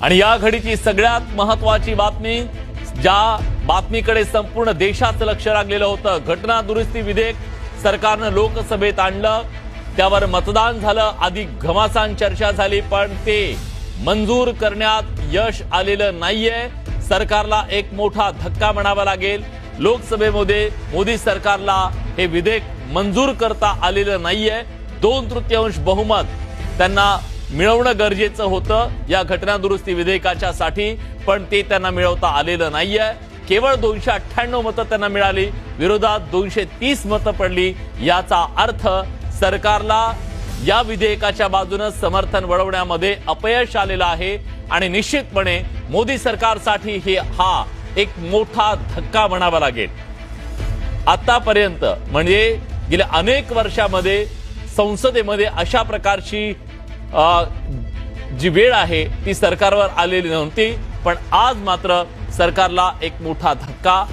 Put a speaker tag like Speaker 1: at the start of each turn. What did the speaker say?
Speaker 1: आणि या घडीची सगळ्यात महत्त्वाची बातमी, ज्या बातमीकडे संपूर्ण देशाचं लक्ष लागलेलं होतं, घटना दुरुस्ती विधेयक सरकारनं लोकसभेत आणलं, त्यावर मतदान झालं, आधी घमासान चर्चा झाली, पण ते मंजूर करण्यात यश आलेलं नाहीये। सरकारला एक मोठा धक्का म्हणावा लागेल। लोकसभेमध्ये मोदी सरकारला हे विधेयक मंजूर करता आलेलं नाहीये। 2/3 बहुमत त्यांना मिळवणं गरजेचं होतं या घटना दुरुस्ती विधेयकाच्यासाठी, पण ते त्यांना मिळवता आलेलं नाहीये। केवळ 298 मतं त्यांना मिळाली, विरोधात 230 मतं पडली। याचा अर्थ सरकारला या विधेयकाच्या बाजूने समर्थन वळवण्यामध्ये अपयश आलेलं आहे आणि निश्चितपणे मोदी सरकारसाठी हा एक मोठा धक्का म्हणावा लागेल। आतापर्यंत म्हणजे गेल्या अनेक वर्षांमध्ये संसदेमध्ये अशा प्रकारची जी वेळ आहे ती सरकारवर आलेली नव्हती, पण आज मात्र सरकारला एक मोठा धक्का